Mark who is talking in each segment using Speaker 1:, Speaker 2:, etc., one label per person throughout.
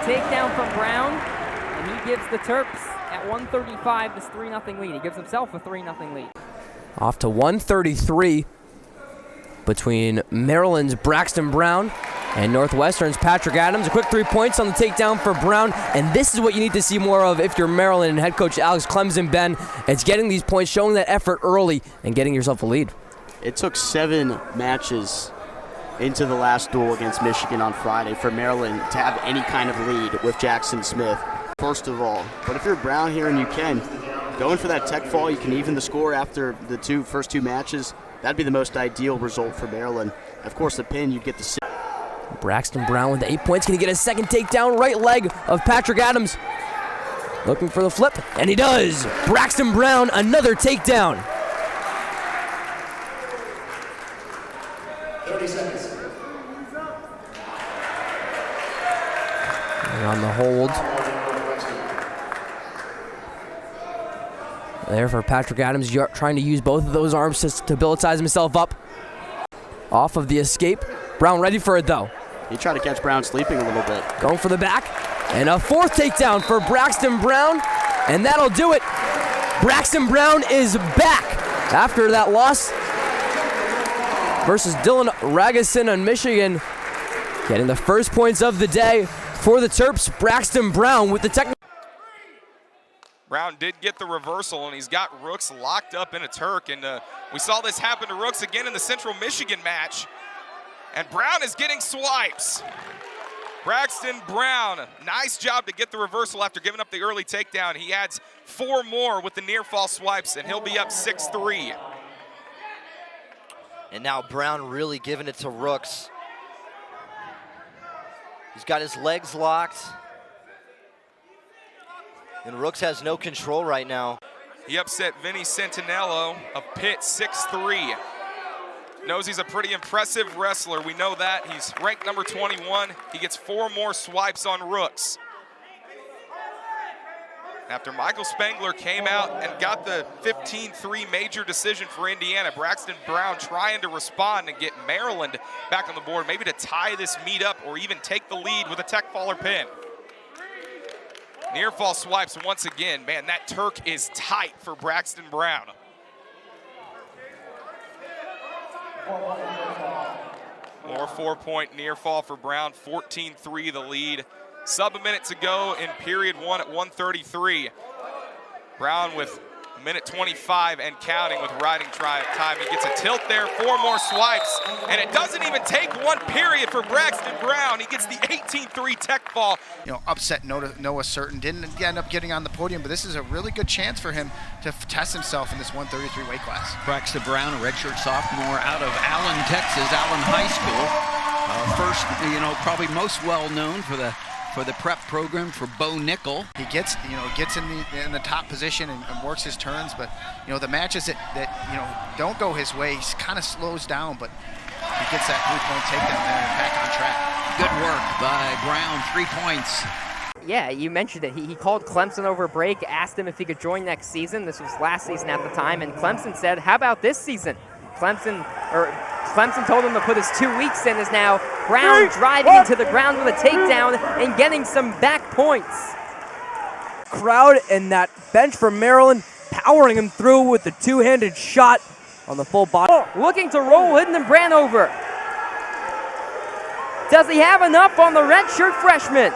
Speaker 1: takedown from Brown, and he gives the Terps at 135 this 3-0 lead. He gives himself a 3-0 lead.
Speaker 2: Off to 133 between Maryland's Braxton Brown and Northwestern's Patrick Adams. A quick 3 points on the takedown for Brown, and this is what you need to see more of if you're Maryland and head coach Alex Clemson-Ben. It's getting these points, showing that effort early, and getting yourself a lead.
Speaker 3: It took 7 matches into the last duel against Michigan on Friday for Maryland to have any kind of lead with Jackson Smith, first of all. But if you're Brown here and you can, going for that tech fall, you can even the score after the first two matches. That'd be the most ideal result for Maryland. Of course, the pin, you'd get the...
Speaker 2: Braxton Brown with 8 points. Can he get a second takedown? Right leg of Patrick Adams. Looking for the flip, and he does. Braxton Brown, another takedown.
Speaker 4: 30 seconds.
Speaker 2: And on the hold. There for Patrick Adams, trying to use both of those arms to stabilize himself up. Off of the escape. Brown ready for it, though.
Speaker 3: He tried to catch Brown sleeping a little bit.
Speaker 2: Going for the back. And a fourth takedown for Braxton Brown. And that'll do it. Braxton Brown is back after that loss versus Dylan Ragusin on Michigan. Getting the first points of the day for the Terps. Braxton Brown with the technical.
Speaker 5: Brown did get the reversal, and he's got Rooks locked up in a Turk. And we saw this happen to Rooks again in the Central Michigan match. And Brown is getting swipes. Braxton Brown, nice job to get the reversal after giving up the early takedown. He adds 4 more with the near fall swipes, and he'll be up 6-3.
Speaker 6: And now Brown really giving it to Rooks. He's got his legs locked. And Rooks has no control right now.
Speaker 5: He upset Vinny Centinello of Pitt 6-3. Knows he's a pretty impressive wrestler. We know that. He's ranked number 21. He gets 4 more swipes on Rooks. After Michael Spangler came out and got the 15-3 major decision for Indiana, Braxton Brown trying to respond and get Maryland back on the board, maybe to tie this meet up or even take the lead with a tech faller pin. Near fall swipes once again. Man, that Turk is tight for Braxton Brown. More 4-point near fall for Brown, 14-3 the lead. Sub a minute to go in period 1 at 1:33. Brown with a minute 25 and counting with riding time. He gets a tilt there, 4 more swipes, and it doesn't even take 1 period for Braxton Brown. He gets the 18-3 tech fall.
Speaker 7: You know, upset Noah Certain, didn't end up getting on the podium, but this is a really good chance for him to test himself in this 133 weight class.
Speaker 8: Braxton Brown, a redshirt sophomore out of Allen, Texas, Allen High School. First, you know, probably most well known for the prep program for Bo Nickel.
Speaker 7: He gets in the top position and works his turns, but you know, the matches that you know don't go his way, he kind of slows down, but he gets that 3-point takedown there and back on track.
Speaker 8: Good work by Brown, 3 points.
Speaker 1: Yeah, you mentioned it. He called Clemson over break, asked him if he could join next season. This was last season at the time, and Clemson said, how about this season? Clemson told him to put his 2 weeks in. Is now Brown driving into the ground with a takedown and getting some back points.
Speaker 2: Crowd and that bench from Maryland powering him through with the 2-handed shot on the full body.
Speaker 1: Looking to roll Hildenbrand over. Does he have enough on the redshirt freshman?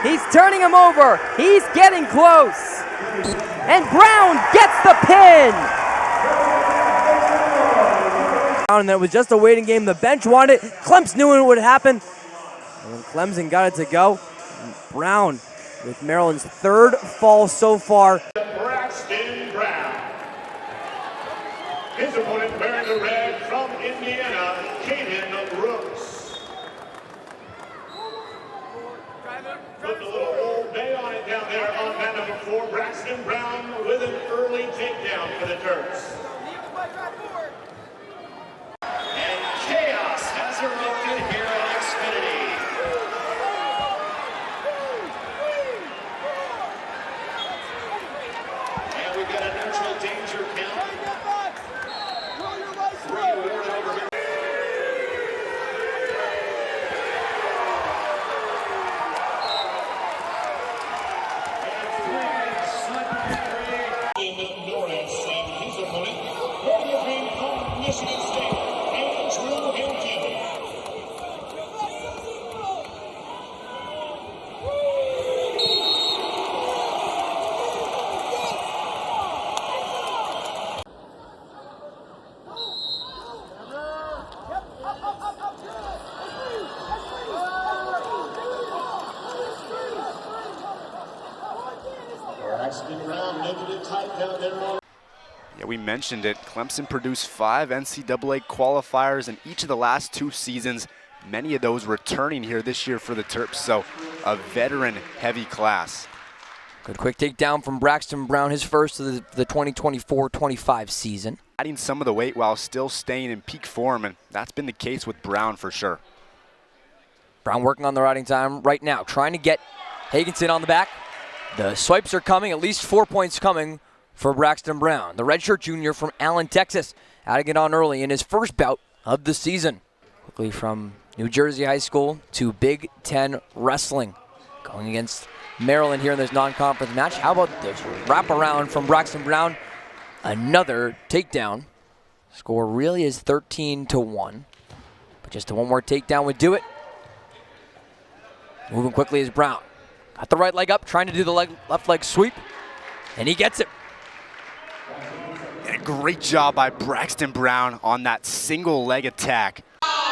Speaker 1: He's turning him over. He's getting close. And Brown gets the pin.
Speaker 2: And that was just a waiting game. The bench wanted it. Clemson knew it would happen. And then Clemson got it to go. And Brown with Maryland's 3rd fall so far.
Speaker 4: Braxton Brown. His opponent wearing the red from Indiana, Caden Rooks. Put the little old bay on it down there on mat number 4. Braxton Brown with an early takedown for the Terps. And chaos has erupted here at Xfinity. And we've got a neutral danger count. 3 awarded over here.
Speaker 9: Yeah, we mentioned it. Clemson produced 5 NCAA qualifiers in each of the last 2 seasons. Many of those returning here this year for the Terps, so a veteran-heavy class.
Speaker 2: Good quick takedown from Braxton Brown, his first of the 2024-25 season.
Speaker 9: Adding some of the weight while still staying in peak form, and that's been the case with Brown for sure.
Speaker 2: Brown working on the riding time right now, trying to get Hagenson on the back. The swipes are coming, at least 4 points coming for Braxton Brown, the redshirt junior from Allen, Texas, adding it on early in his first bout of the season. Quickly from New Jersey High School to Big Ten Wrestling, going against Maryland here in this non-conference match. How about this wraparound from Braxton Brown? Another takedown. Score really is 13-1, but just one more takedown would do it. Moving quickly is Brown. Got the right leg up, trying to do the left leg sweep, and he gets it.
Speaker 9: And a great job by Braxton Brown on that single leg attack.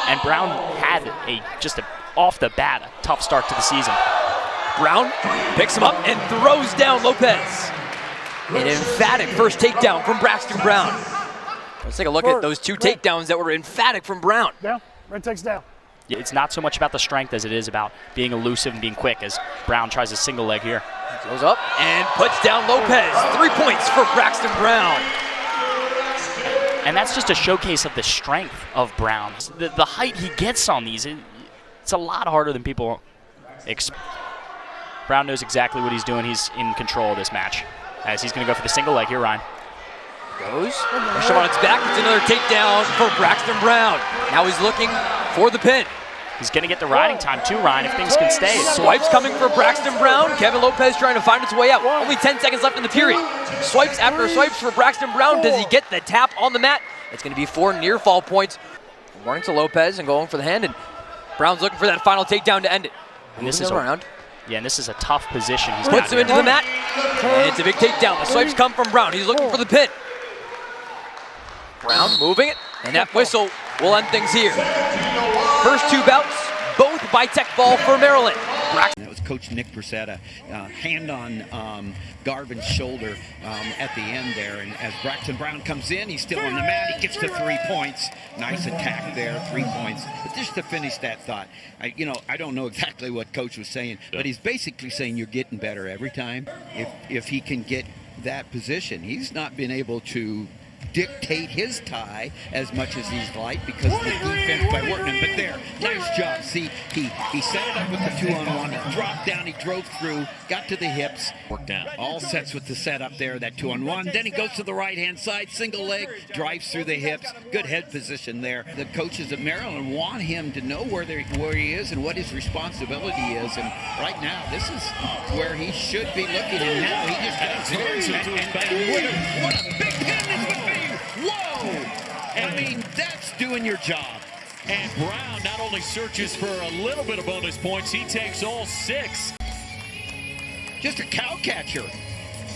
Speaker 10: And Brown had just off the bat, a tough start to the season.
Speaker 2: Brown picks him up and throws down Lopez. An emphatic first takedown from Braxton Brown. Let's take a look at those 2 takedowns that were emphatic from Brown.
Speaker 11: Down, red takes down.
Speaker 10: It's not so much about the strength as it is about being elusive and being quick, as Brown tries a single leg here.
Speaker 2: Goes up and puts down Lopez. 3 points for Braxton Brown.
Speaker 10: And that's just a showcase of the strength of Brown. The height he gets on these, it's a lot harder than people expect. Brown knows exactly what he's doing. He's in control of this match, as he's going to go for the single leg here, Ryan.
Speaker 2: Goes, push him on its back. It's another takedown for Braxton Brown. Now he's looking for the pin.
Speaker 10: He's going to get the riding time too, Ryan, if things can stay.
Speaker 2: Swipes coming for Braxton Brown. Kevin Lopez trying to find his way out. Only 10 seconds left in the period. Swipes after swipes for Braxton Brown. Does he get the tap on the mat? It's going to be 4 near fall points. Warning to Lopez and going for the hand, and Brown's looking for that final takedown to end it.
Speaker 10: And this is around. Yeah, and this is a tough position. He's
Speaker 2: puts him into the mat, and it's a big takedown. The swipes come from Brown. He's looking for the pin. Brown moving it, and that whistle will end things here. First 2 bouts, both by tech ball for Maryland.
Speaker 8: That was Coach Nick Brissetta, hand on Garvin's shoulder at the end there. And as Braxton Brown comes in, he's still on the mat. He gets to 3 points. Nice attack there, 3 points. But just to finish that thought, I don't know exactly what Coach was saying, but he's basically saying you're getting better every time. If he can get that position, he's not been able to dictate his tie as much as he's like because of the defense by working him. But there, nice job. See, he set it up with the 2-on-1. He dropped down, he drove through, got to the hips. Worked down. All sets with the setup there, that 2-on-1. Then he goes to the right-hand side, single leg, drives through the hips. Good head position there. The coaches at Maryland want him to know where he is and what his responsibility is. And right now, this is where he should be looking. And now he just got and what a big pin this would be. Whoa! I mean, that's doing your job.
Speaker 4: And Brown not only searches for a little bit of bonus points, he takes all 6.
Speaker 8: Just a cow catcher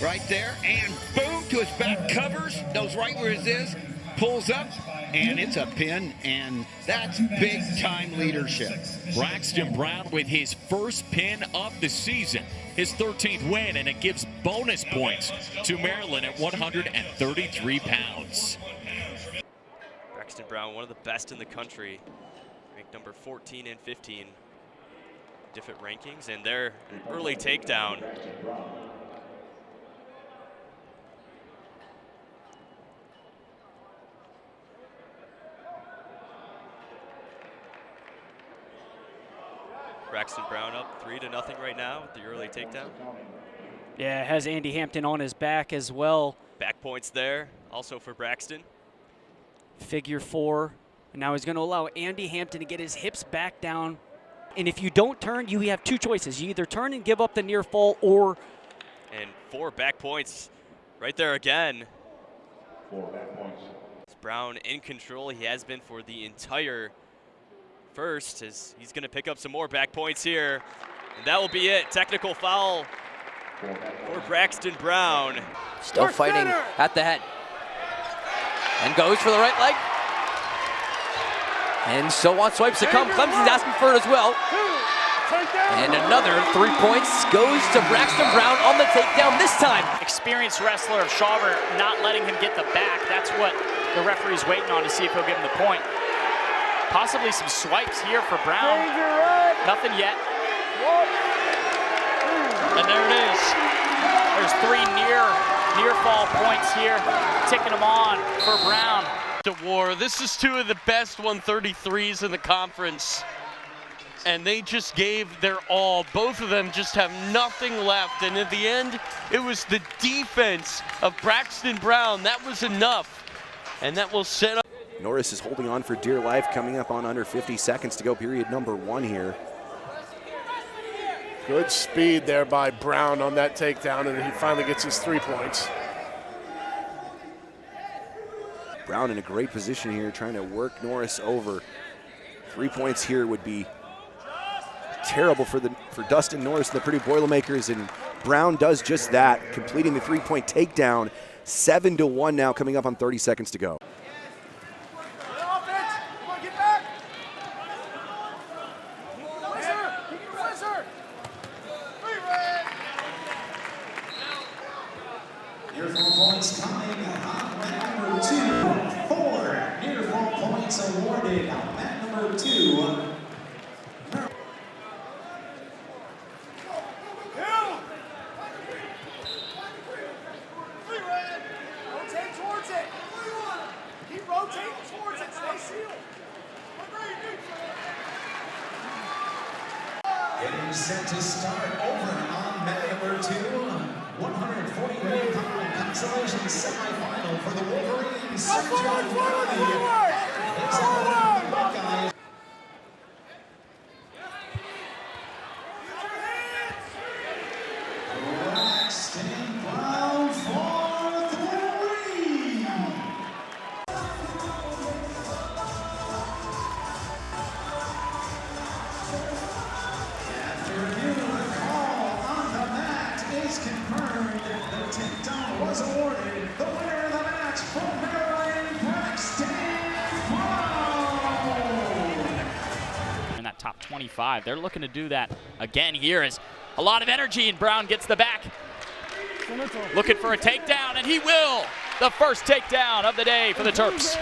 Speaker 8: right there. And boom, to his back, covers, knows right where it is, pulls up, and it's a pin, and that's big-time leadership.
Speaker 4: Braxton Brown with his first pin of the season, his 13th win, and it gives bonus points to Maryland at 133 pounds.
Speaker 12: Braxton Brown, one of the best in the country, ranked number 14 and 15, different rankings, and they're an early takedown. Braxton Brown up 3-0 right now with the early takedown.
Speaker 13: Yeah, has Andy Hampton on his back as well.
Speaker 12: Back points there, also for Braxton.
Speaker 13: Figure 4. And now he's going to allow Andy Hampton to get his hips back down. And if you don't turn, you have 2 choices. You either turn and give up the near fall or...
Speaker 12: And 4 back points right there again.
Speaker 4: 4 back points.
Speaker 12: It's Brown in control. He has been for the entire first, as he's going to pick up some more back points here. And that will be it. Technical foul for Braxton Brown.
Speaker 2: Still fighting at the head. And goes for the right leg. And so on swipes to come. Clemson's asking for it as well. And another 3 points goes to Braxton Brown on the takedown this time.
Speaker 10: Experienced wrestler of Shawver not letting him get the back. That's what the referee's waiting on to see if he'll give him the point. Possibly some swipes here for Brown. Nothing yet. And there it is. There's 3 near fall points here, ticking them on for Brown.
Speaker 11: To war. This is 2 of the best 133s in the conference, and they just gave their all. Both of them just have nothing left, and at the end, it was the defense of Braxton Brown that was enough, and that will set up.
Speaker 14: Norris is holding on for dear life, coming up on under 50 seconds to go, period number 1 here.
Speaker 15: Good speed there by Brown on that takedown, and he finally gets his 3 points.
Speaker 14: Brown in a great position here, trying to work Norris over. 3 points here would be terrible for Dustin Norris and the Purdue Boilermakers, and Brown does just that, completing the 3-point takedown. 7-1 now, coming up on 30 seconds to go.
Speaker 16: Near fall points coming on mat number 2. 4 near fall points awarded on mat number 2.
Speaker 17: Rotate towards it. Keep rotating towards it. Stay sealed.
Speaker 16: Getting set to start over on mat number 2. 141-pound consolation semifinal for the Wolverines. Forward! Braxton Brown for 3. Afternoon call on the mat is confirmed. The takedown was awarded. The winner of the match from Maryland, Braxton Brown.
Speaker 10: In that top 25, they're looking to do that again here as a lot of energy, and Brown gets the back. Looking for a takedown, and he will. The first takedown of the day for the Terps.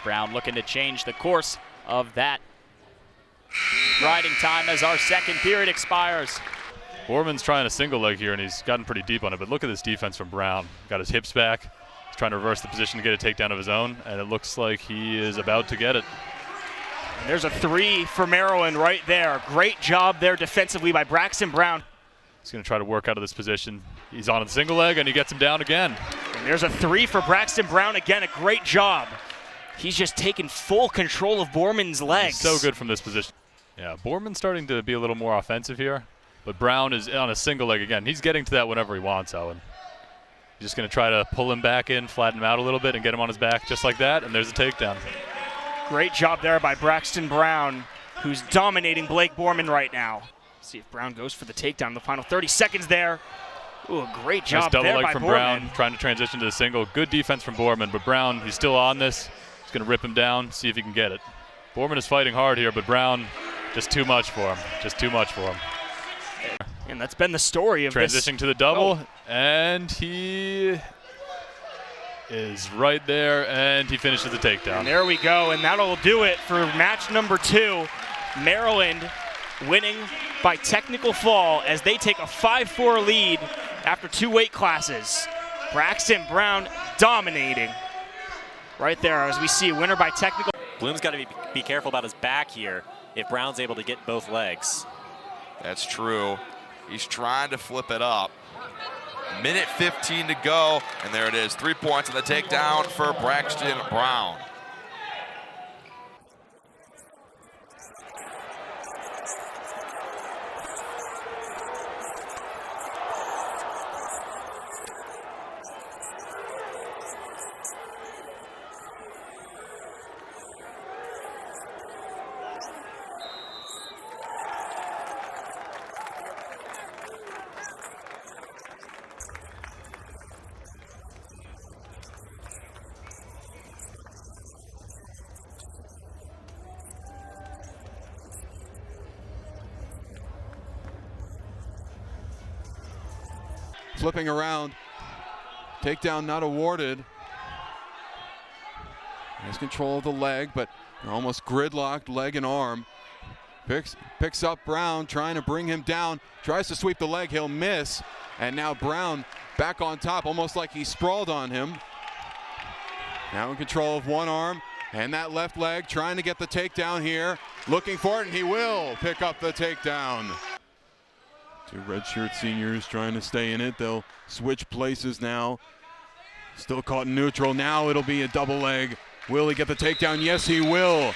Speaker 10: Brown looking to change the course of that riding time as our second period expires.
Speaker 18: Borman's trying a single leg here, and he's gotten pretty deep on it, but look at this defense from Brown. Got his hips back. He's trying to reverse the position to get a takedown of his own, and it looks like he is about to get it.
Speaker 19: And there's a 3 for Maryland right there. Great job there defensively by Braxton Brown.
Speaker 18: He's going to try to work out of this position. He's on a single leg, and he gets him down again.
Speaker 19: And there's a 3 for Braxton Brown. Again, a great job. He's just taken full control of Borman's legs.
Speaker 18: He's so good from this position. Yeah, Borman's starting to be a little more offensive here, but Brown is on a single leg again. He's getting to that whenever he wants, Owen. He's just going to try to pull him back in, flatten him out a little bit, and get him on his back just like that, and there's a takedown.
Speaker 19: Great job there by Braxton Brown, who's dominating Blake Borman right now. See if Brown goes for the takedown in the final 30 seconds there. Ooh, a great job
Speaker 18: nice double
Speaker 19: there
Speaker 18: leg
Speaker 19: by
Speaker 18: from
Speaker 19: Borman.
Speaker 18: Brown, trying to transition to the single. Good defense from Borman, but Brown, he's still on this. He's going to rip him down, see if he can get it. Borman is fighting hard here, but Brown, just too much for him. Just too much for him.
Speaker 19: And that's been the story of
Speaker 18: transitioning to the double, and he is right there, and he finishes the takedown.
Speaker 19: And there we go, and that'll do it for match number 2. Maryland winning by technical fall as they take a 5-4 lead after 2 weight classes. Braxton Brown dominating right there as we see winner by technical.
Speaker 20: Bloom's got to be careful about his back here if Brown's able to get both legs.
Speaker 5: That's true. He's trying to flip it up. Minute 15 to go, and there it is. 3 points on the takedown for Braxton Brown.
Speaker 21: flipping around. Takedown not awarded. Has control of the leg, but almost gridlocked leg and arm. Picks up Brown, trying to bring him down. Tries to sweep the leg, he'll miss. And now Brown back on top, almost like he sprawled on him. Now in control of one arm, and that left leg, trying to get the takedown here. Looking for it, and he will pick up the takedown. Two redshirt seniors trying to stay in it. They'll switch places now. Still caught in neutral. Now it'll be a double leg. Will he get the takedown? Yes, he will.